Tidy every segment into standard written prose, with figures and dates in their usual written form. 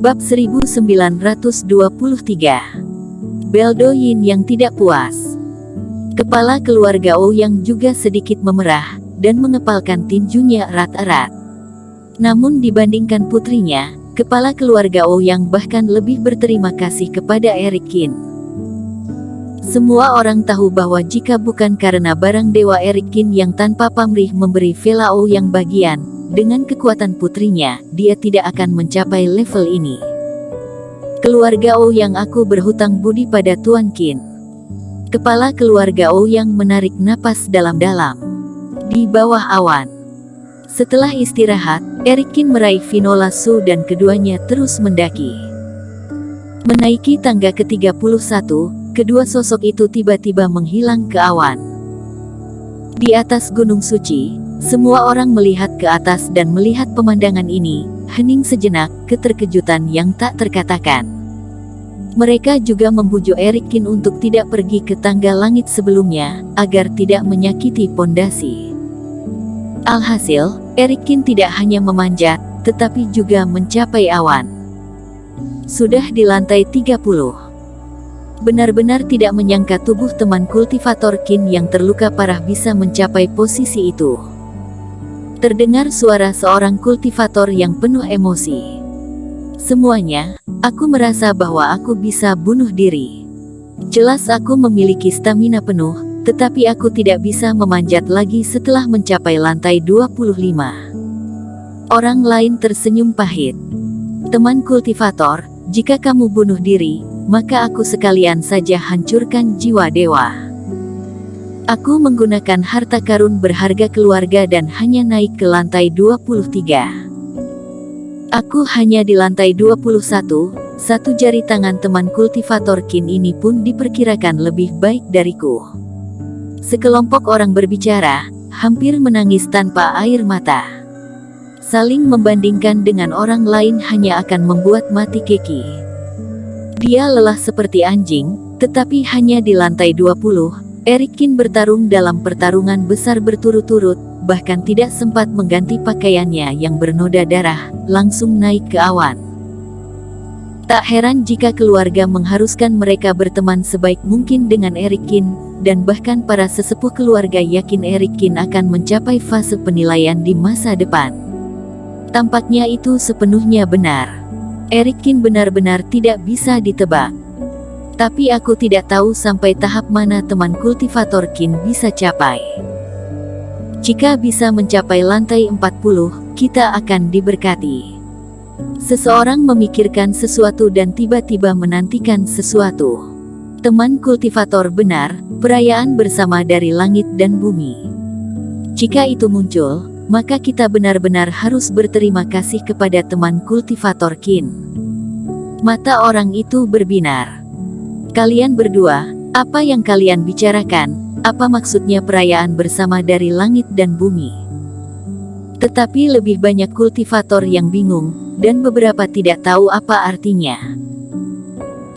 Bab 1923. Beldoyin yang tidak puas. Kepala keluarga Ouyang juga sedikit memerah, dan mengepalkan tinjunya erat-erat. Namun dibandingkan putrinya, kepala keluarga Ouyang bahkan lebih berterima kasih kepada Erik Qin. Semua orang tahu bahwa jika bukan karena barang dewa Erik Qin yang tanpa pamrih memberi Vela Ouyang bagian, dengan kekuatan putrinya, dia tidak akan mencapai level ini. Keluarga Ouyang, aku berhutang budi pada Tuan Qin. Kepala keluarga Ouyang menarik napas dalam-dalam. Di bawah awan. Setelah istirahat, Erik Qin meraih Finola Su dan keduanya terus mendaki. Menaiki tangga ke-31, kedua sosok itu tiba-tiba menghilang ke awan. Di atas Gunung Suci, semua orang melihat ke atas dan melihat pemandangan ini, hening sejenak, keterkejutan yang tak terkatakan. Mereka juga membujuk Erik Qin untuk tidak pergi ke tangga langit sebelumnya, agar tidak menyakiti pondasi. Alhasil, Erik Qin tidak hanya memanjat, tetapi juga mencapai awan. Sudah di lantai 30. Benar-benar tidak menyangka tubuh teman kultivator Qin yang terluka parah bisa mencapai posisi itu. Terdengar suara seorang kultivator yang penuh emosi. Semuanya, aku merasa bahwa aku bisa bunuh diri. Jelas aku memiliki stamina penuh, tetapi aku tidak bisa memanjat lagi setelah mencapai lantai 25. Orang lain tersenyum pahit. Teman kultivator, jika kamu bunuh diri, maka aku sekalian saja hancurkan jiwa dewa. Aku menggunakan harta karun berharga keluarga dan hanya naik ke lantai 23. Aku hanya di lantai 21, satu jari tangan teman kultivator Qin ini pun diperkirakan lebih baik dariku. Sekelompok orang berbicara, hampir menangis tanpa air mata. Saling membandingkan dengan orang lain hanya akan membuat mati keki. Dia lelah seperti anjing, tetapi hanya di lantai 20. Erik Qin bertarung dalam pertarungan besar berturut-turut, bahkan tidak sempat mengganti pakaiannya yang bernoda darah, langsung naik ke awan. Tak heran jika keluarga mengharuskan mereka berteman sebaik mungkin dengan Erik Qin, dan bahkan para sesepuh keluarga yakin Erik Qin akan mencapai fase penilaian di masa depan. Tampaknya itu sepenuhnya benar. Erik Qin benar-benar tidak bisa ditebak. Tapi aku tidak tahu sampai tahap mana teman kultivator Qin bisa capai. Jika bisa mencapai lantai 40, kita akan diberkati. Seseorang memikirkan sesuatu dan tiba-tiba menantikan sesuatu. Teman kultivator benar, perayaan bersama dari langit dan bumi. Jika itu muncul, maka kita benar-benar harus berterima kasih kepada teman kultivator Qin. Mata orang itu berbinar. Kalian berdua, apa yang kalian bicarakan? Apa maksudnya perayaan bersama dari langit dan bumi? Tetapi lebih banyak kultivator yang bingung, dan beberapa tidak tahu apa artinya.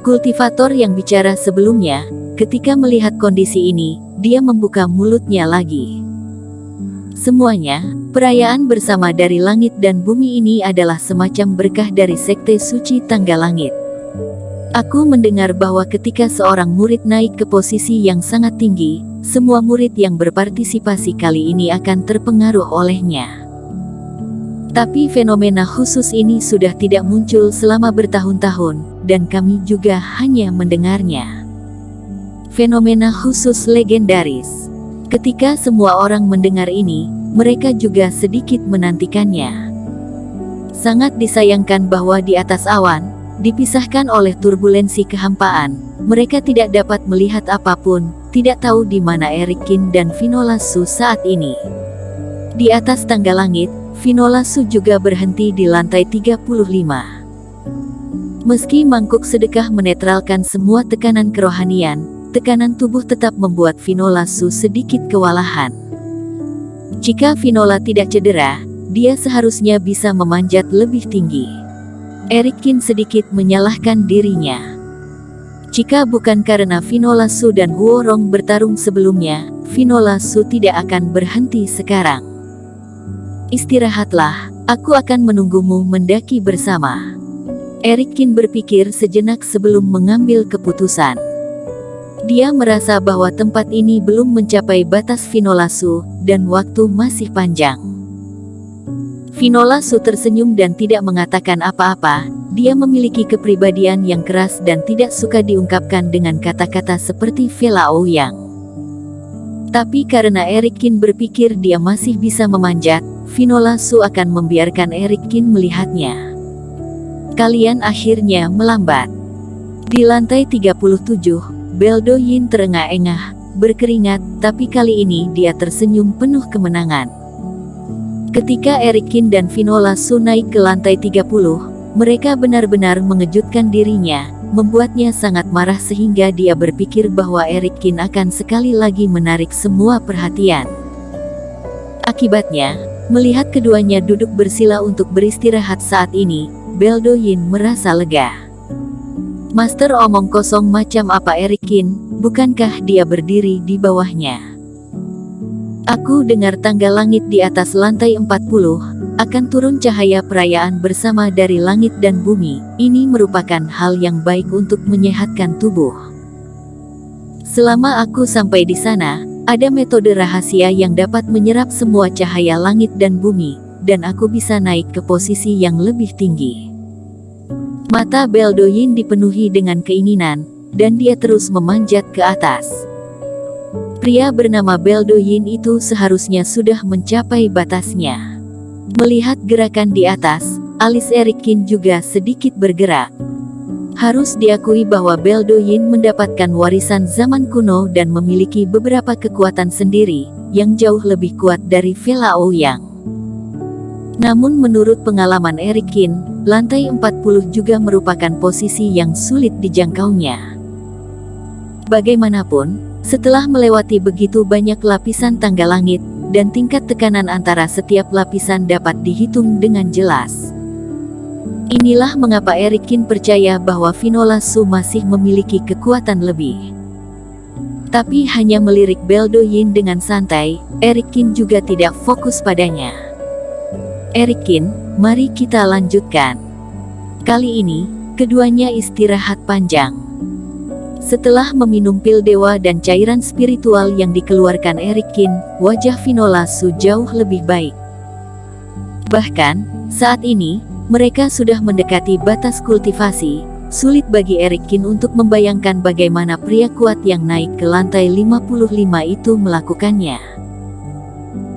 Kultivator yang bicara sebelumnya, ketika melihat kondisi ini, dia membuka mulutnya lagi. Semuanya, perayaan bersama dari langit dan bumi ini adalah semacam berkah dari Sekte Suci Tangga Langit. Aku mendengar bahwa ketika seorang murid naik ke posisi yang sangat tinggi, semua murid yang berpartisipasi kali ini akan terpengaruh olehnya. Tapi fenomena khusus ini sudah tidak muncul selama bertahun-tahun, dan kami juga hanya mendengarnya. Fenomena khusus legendaris. Ketika semua orang mendengar ini, mereka juga sedikit menantikannya. Sangat disayangkan bahwa di atas awan, dipisahkan oleh turbulensi kehampaan, mereka tidak dapat melihat apapun, tidak tahu di mana Erik Qin dan Finola Su saat ini. Di atas tangga langit, Finola Su juga berhenti di lantai 35. Meski mangkuk sedekah menetralkan semua tekanan kerohanian, tekanan tubuh tetap membuat Finola Su sedikit kewalahan. Jika Finola tidak cedera, dia seharusnya bisa memanjat lebih tinggi. Erik Qin sedikit menyalahkan dirinya. Jika bukan karena Finola Su dan Huo Rong bertarung sebelumnya, Finola Su tidak akan berhenti sekarang. Istirahatlah, aku akan menunggumu mendaki bersama. Eric Kin berpikir sejenak sebelum mengambil keputusan. Dia merasa bahwa tempat ini belum mencapai batas Finola Su, dan waktu masih panjang. Finola Su tersenyum dan tidak mengatakan apa-apa. Dia memiliki kepribadian yang keras dan tidak suka diungkapkan dengan kata-kata seperti Vela Ouyang. Tapi karena Eric Kin berpikir dia masih bisa memanjat, Finola Su akan membiarkan Eric Kin melihatnya. Kalian akhirnya melambat. Di lantai 37, Beldo Yin terengah-engah, berkeringat, tapi kali ini dia tersenyum penuh kemenangan. Ketika Eric Kin dan Finola Su naik ke lantai 30, mereka benar-benar mengejutkan dirinya, membuatnya sangat marah sehingga dia berpikir bahwa Eric Kin akan sekali lagi menarik semua perhatian. Akibatnya, melihat keduanya duduk bersila untuk beristirahat saat ini, Beldo Yin merasa lega. Master omong kosong macam apa Eric Kin, bukankah dia berdiri di bawahnya? Aku dengar tangga langit di atas lantai 40, akan turun cahaya perayaan bersama dari langit dan bumi. Ini merupakan hal yang baik untuk menyehatkan tubuh. Selama aku sampai di sana, ada metode rahasia yang dapat menyerap semua cahaya langit dan bumi, dan aku bisa naik ke posisi yang lebih tinggi. Mata Beldo Yin dipenuhi dengan keinginan, dan dia terus memanjat ke atas. Pria bernama Beldo Yin itu seharusnya sudah mencapai batasnya. Melihat gerakan di atas, alis Eric Kin juga sedikit bergerak. Harus diakui bahwa Beldo Yin mendapatkan warisan zaman kuno dan memiliki beberapa kekuatan sendiri, yang jauh lebih kuat dari Vela Ouyang. Namun menurut pengalaman Eric Kin, lantai 40 juga merupakan posisi yang sulit dijangkaunya. Bagaimanapun, setelah melewati begitu banyak lapisan tangga langit, dan tingkat tekanan antara setiap lapisan dapat dihitung dengan jelas. Inilah mengapa Eric Kin percaya bahwa Finola Su masih memiliki kekuatan lebih. Tapi hanya melirik Beldo Yin dengan santai, Eric Kin juga tidak fokus padanya. Eric Kin, mari kita lanjutkan. Kali ini, keduanya istirahat panjang. Setelah meminum pil dewa dan cairan spiritual yang dikeluarkan Eric Kin, wajah Finola Su jauh lebih baik. Bahkan, saat ini, mereka sudah mendekati batas kultivasi. Sulit bagi Eric Kin untuk membayangkan bagaimana pria kuat yang naik ke lantai 55 itu melakukannya.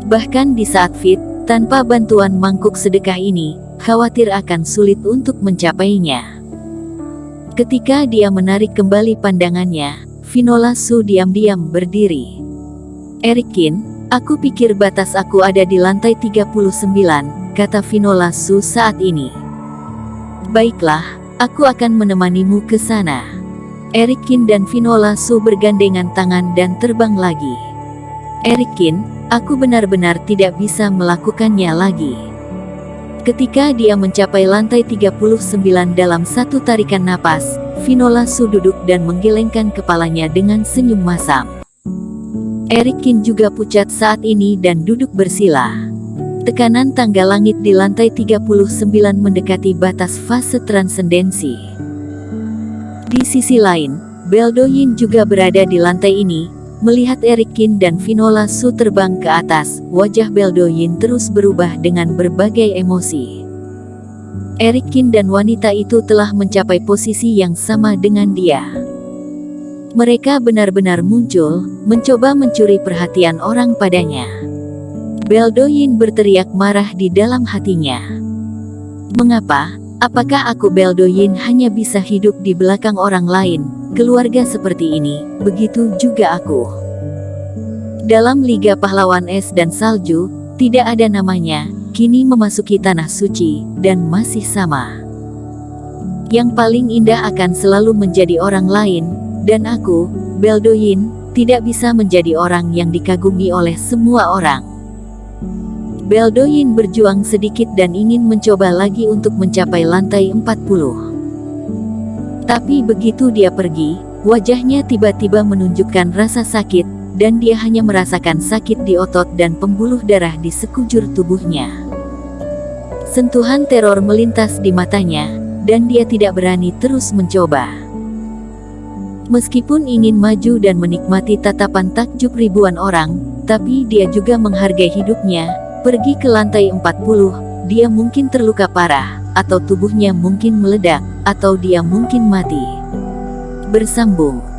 Bahkan di saat fit, tanpa bantuan mangkuk sedekah ini, khawatir akan sulit untuk mencapainya. Ketika dia menarik kembali pandangannya, Finola Su diam-diam berdiri. Eric Kin, aku pikir batas aku ada di lantai 39, kata Finola Su saat ini. Baiklah, aku akan menemanimu ke sana. Eric Kin dan Finola Su bergandengan tangan dan terbang lagi. Eric Kin, aku benar-benar tidak bisa melakukannya lagi. Ketika dia mencapai lantai 39 dalam satu tarikan napas, Finola Su duduk dan menggelengkan kepalanya dengan senyum masam. Eric Kin juga pucat saat ini dan duduk bersila. Tekanan tangga langit di lantai 39 mendekati batas fase transendensi. Di sisi lain, Beldo Yin juga berada di lantai ini. Melihat Eric Kin dan Finola Su terbang ke atas, wajah Beldo Yin terus berubah dengan berbagai emosi. Eric Kin dan wanita itu telah mencapai posisi yang sama dengan dia. Mereka benar-benar muncul, mencoba mencuri perhatian orang padanya. Beldo Yin berteriak marah di dalam hatinya. Mengapa? Apakah aku Beldo Yin hanya bisa hidup di belakang orang lain? Keluarga seperti ini, begitu juga aku. Dalam Liga Pahlawan Es dan Salju, tidak ada namanya, kini memasuki tanah suci, dan masih sama. Yang paling indah akan selalu menjadi orang lain, dan aku, Beldo Yin, tidak bisa menjadi orang yang dikagumi oleh semua orang. Beldo Yin berjuang sedikit dan ingin mencoba lagi untuk mencapai lantai 40. Tapi begitu dia pergi, wajahnya tiba-tiba menunjukkan rasa sakit, dan dia hanya merasakan sakit di otot dan pembuluh darah di sekujur tubuhnya. Sentuhan teror melintas di matanya, dan dia tidak berani terus mencoba. Meskipun ingin maju dan menikmati tatapan takjub ribuan orang, tapi dia juga menghargai hidupnya. Pergi ke lantai 40, dia mungkin terluka parah, atau tubuhnya mungkin meledak, atau dia mungkin mati. Bersambung.